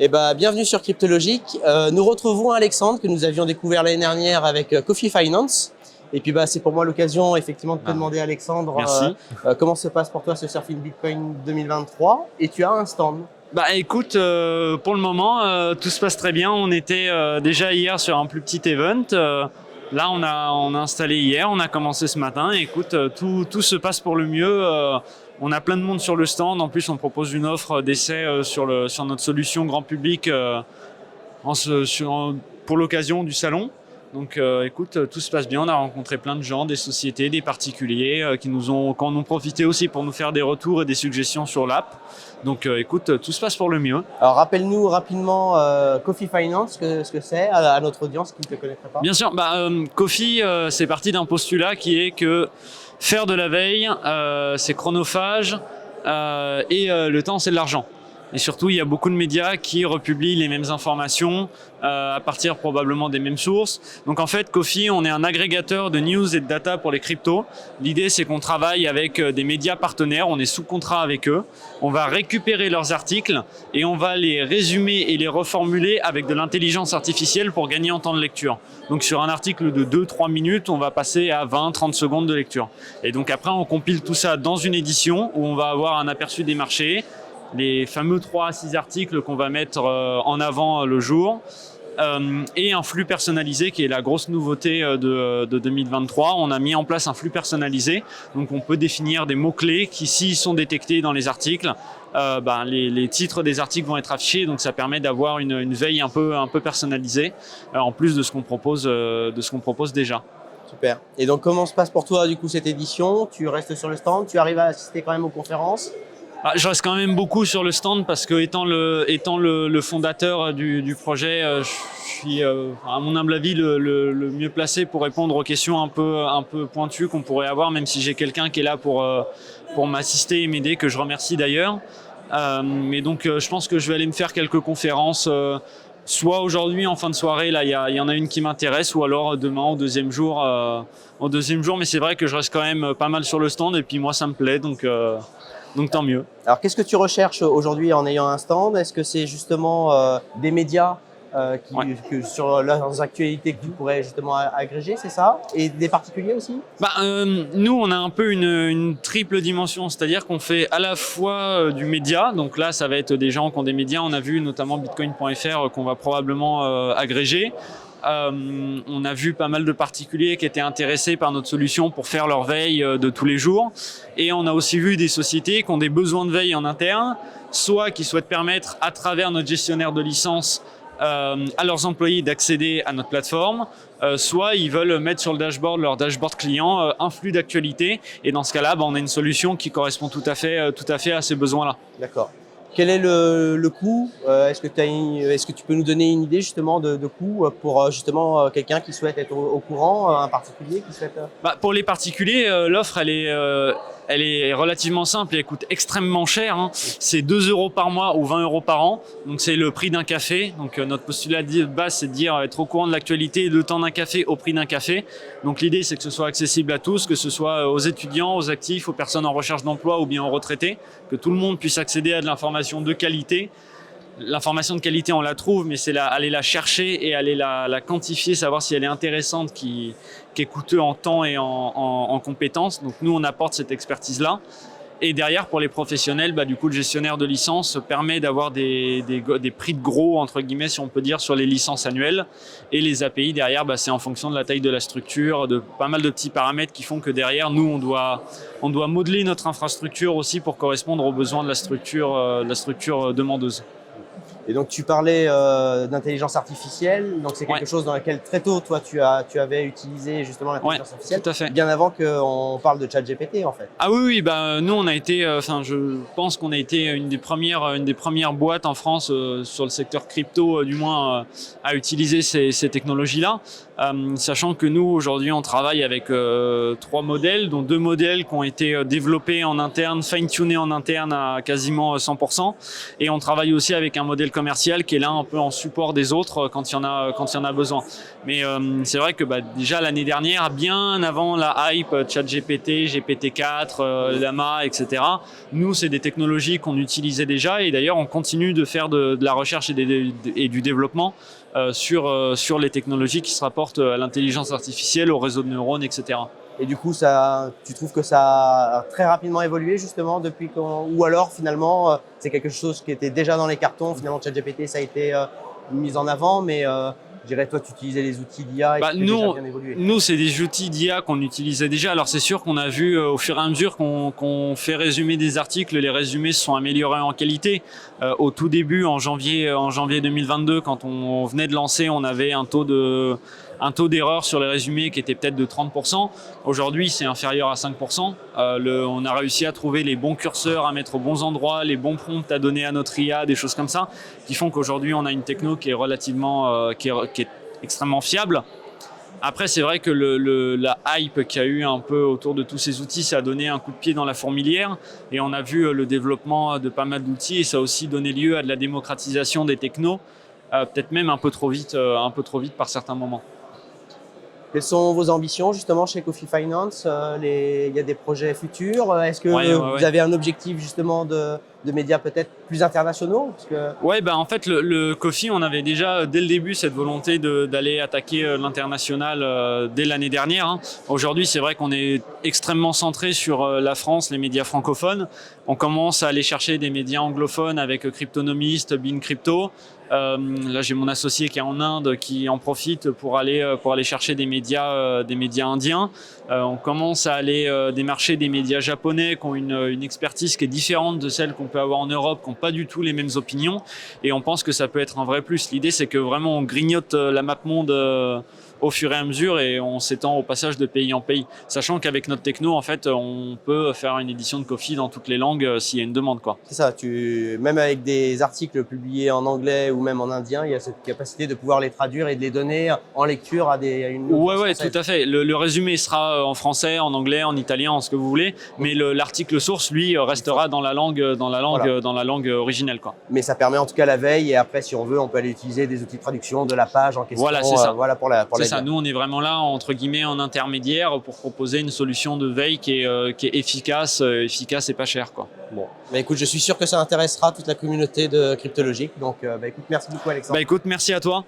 Eh ben, bienvenue sur Cryptologique. Nous retrouvons Alexandre que nous avions découvert l'année dernière avec Coffee Finance. Et puis c'est pour moi l'occasion effectivement de te demander, Alexandre, comment se passe pour toi ce Surfing Bitcoin 2023, et tu as un stand. Écoute, pour le moment, tout se passe très bien. On était déjà hier sur un plus petit event. Là, on a installé hier, on a commencé ce matin. Et écoute, tout se passe pour le mieux. On a plein de monde sur le stand. En plus, on propose une offre d'essai sur notre solution grand public pour l'occasion du salon. Donc écoute, tout se passe bien. On a rencontré plein de gens, des sociétés, des particuliers qui en ont profité aussi pour nous faire des retours et des suggestions sur l'app. Donc écoute, tout se passe pour le mieux. Alors rappelle-nous rapidement Coffee Finance, ce que c'est à notre audience qui ne te connaîtrait pas. Bien sûr, Coffee, c'est parti d'un postulat qui est que faire de la veille, c'est chronophage et le temps, c'est de l'argent. Et surtout, il y a beaucoup de médias qui republient les mêmes informations à partir probablement des mêmes sources. Donc en fait, Coffee, on est un agrégateur de news et de data pour les cryptos. L'idée, c'est qu'on travaille avec des médias partenaires, on est sous contrat avec eux. On va récupérer leurs articles et on va les résumer et les reformuler avec de l'intelligence artificielle pour gagner en temps de lecture. Donc sur un article de 2-3 minutes, on va passer à 20-30 secondes de lecture. Et donc après, on compile tout ça dans une édition où on va avoir un aperçu des marchés, les fameux 3 à 6 articles qu'on va mettre en avant le jour, et un flux personnalisé qui est la grosse nouveauté de 2023. On a mis en place un flux personnalisé, donc on peut définir des mots-clés qui, s'ils sont détectés dans les articles, les titres des articles vont être affichés, donc ça permet d'avoir une veille un peu personnalisée, en plus de ce qu'on propose déjà. Super. Et donc comment se passe pour toi du coup cette édition? Tu restes sur le stand, tu arrives à assister quand même aux conférences? Je reste quand même beaucoup sur le stand parce que étant le fondateur du projet, je suis à mon humble avis le mieux placé pour répondre aux questions un peu pointues qu'on pourrait avoir, même si j'ai quelqu'un qui est là pour m'assister et m'aider, que je remercie d'ailleurs. Mais donc je pense que je vais aller me faire quelques conférences, soit aujourd'hui en fin de soirée, là il y en a une qui m'intéresse, ou alors demain au deuxième jour. Mais c'est vrai que je reste quand même pas mal sur le stand et puis moi ça me plaît, donc tant mieux. Alors qu'est-ce que tu recherches aujourd'hui en ayant un stand? Est-ce que c'est justement des médias sur leurs actualités que tu pourrais justement agréger, c'est ça? Et des particuliers aussi? Nous, on a un peu une triple dimension, c'est-à-dire qu'on fait à la fois du média, donc là, ça va être des gens qui ont des médias, on a vu notamment bitcoin.fr qu'on va probablement agréger. On a vu pas mal de particuliers qui étaient intéressés par notre solution pour faire leur veille de tous les jours. Et on a aussi vu des sociétés qui ont des besoins de veille en interne, soit qui souhaitent permettre à travers notre gestionnaire de licence à leurs employés d'accéder à notre plateforme, soit ils veulent mettre sur leur dashboard client, un flux d'actualité. Et dans ce cas-là, on a une solution qui correspond tout à fait à ces besoins-là. D'accord. Quel est le coût? Est-ce que tu peux nous donner une idée justement de coût pour justement quelqu'un qui souhaite être au courant, un particulier qui souhaite... Pour les particuliers, l'offre elle est relativement simple et elle coûte extrêmement cher. C'est 2 € par mois ou 20 € par an. Donc c'est le prix d'un café. Donc notre postulat de base, c'est de dire être au courant de l'actualité et le temps d'un café au prix d'un café. Donc l'idée, c'est que ce soit accessible à tous, que ce soit aux étudiants, aux actifs, aux personnes en recherche d'emploi ou bien aux retraités, que tout le monde puisse accéder à de l'information de qualité. L'information de qualité, on la trouve, mais c'est aller la chercher et aller la quantifier, savoir si elle est intéressante, qui est coûteux en temps et en compétences. Donc nous, on apporte cette expertise-là. Et derrière, pour les professionnels, du coup, le gestionnaire de licence permet d'avoir des prix de gros, entre guillemets, si on peut dire, sur les licences annuelles. Et les API, derrière, c'est en fonction de la taille de la structure, de pas mal de petits paramètres qui font que derrière, nous, on doit modeler notre infrastructure aussi pour correspondre aux besoins de la structure demandeuse. Et donc tu parlais d'intelligence artificielle, donc c'est quelque chose dans lequel très tôt toi tu avais utilisé justement l'intelligence artificielle, tout à fait. Bien avant qu'on parle de ChatGPT en fait. Ah oui, nous on a été, je pense qu'on a été une des premières boîtes en France sur le secteur crypto, du moins à utiliser ces technologies-là. Sachant que nous aujourd'hui on travaille avec 3 modèles, dont 2 modèles qui ont été développés en interne, fine-tunés en interne à quasiment 100%, et on travaille aussi avec un modèle commercial qui est là un peu en support des autres quand il y en a besoin. Mais c'est vrai que déjà l'année dernière, bien avant la hype ChatGPT, GPT-4, Llama, etc., nous, c'est des technologies qu'on utilisait déjà et d'ailleurs, on continue de faire de la recherche et du développement sur les technologies qui se rapportent à l'intelligence artificielle, au réseau de neurones, etc. Et du coup, tu trouves que ça a très rapidement évolué justement depuis ou alors finalement c'est quelque chose qui était déjà dans les cartons, finalement ChatGPT ça a été mis en avant, mais je dirais toi tu utilisais les outils d'IA et qui déjà bien évolué. Nous c'est des outils d'IA qu'on utilisait déjà, alors c'est sûr qu'on a vu au fur et à mesure qu'on fait résumer des articles, les résumés se sont améliorés en qualité. Au tout début, en janvier 2022, quand on venait de lancer, on avait un taux d'erreur sur les résumés qui était peut-être de 30%. Aujourd'hui, c'est inférieur à 5%. On a réussi à trouver les bons curseurs à mettre aux bons endroits, les bons prompts à donner à notre IA, des choses comme ça, qui font qu'aujourd'hui, on a une techno qui est relativement, qui est extrêmement fiable. Après, c'est vrai que la hype qu'il y a eu un peu autour de tous ces outils, ça a donné un coup de pied dans la fourmilière et on a vu le développement de pas mal d'outils et ça a aussi donné lieu à de la démocratisation des technos, peut-être même un peu trop vite par certains moments. Quelles sont vos ambitions justement chez Coffee Finance? Il y a des projets futurs. Est-ce que vous avez un objectif justement de médias peut-être plus internationaux? En fait, le Coffee, on avait déjà dès le début cette volonté d'aller attaquer l'international dès l'année dernière. Hein. Aujourd'hui, c'est vrai qu'on est extrêmement centré sur la France, les médias francophones. On commence à aller chercher des médias anglophones avec Cryptonomist, Bean Crypto. Là, j'ai mon associé qui est en Inde qui en profite pour aller chercher des médias indiens. On commence à aller démarcher des médias japonais qui ont une expertise qui est différente de celle qu'on peut avoir en Europe, qui n'ont pas du tout les mêmes opinions. Et on pense que ça peut être un vrai plus. L'idée, c'est que vraiment on grignote la map monde au fur et à mesure et on s'étend au passage de pays en pays. Sachant qu'avec notre techno, en fait, on peut faire une édition de Coffee dans toutes les langues s'il y a une demande, quoi. C'est ça, même avec des articles publiés en anglais ou même en indien, il y a cette capacité de pouvoir les traduire et de les donner en lecture à une audience française. Tout à fait. Le résumé sera en français, en anglais, en italien, en ce que vous voulez, mais l'article source, lui, restera dans la langue originelle, quoi. Mais ça permet en tout cas la veille et après, si on veut, on peut aller utiliser des outils de traduction de la page en question. Voilà, c'est ça. C'est ça. Nous, on est vraiment là, entre guillemets, en intermédiaire pour proposer une solution de veille qui est efficace et pas chère, quoi. Bon, écoute, je suis sûr que ça intéressera toute la communauté de Cryptologique. Donc, écoute, merci beaucoup, Alexandre. Écoute, merci à toi.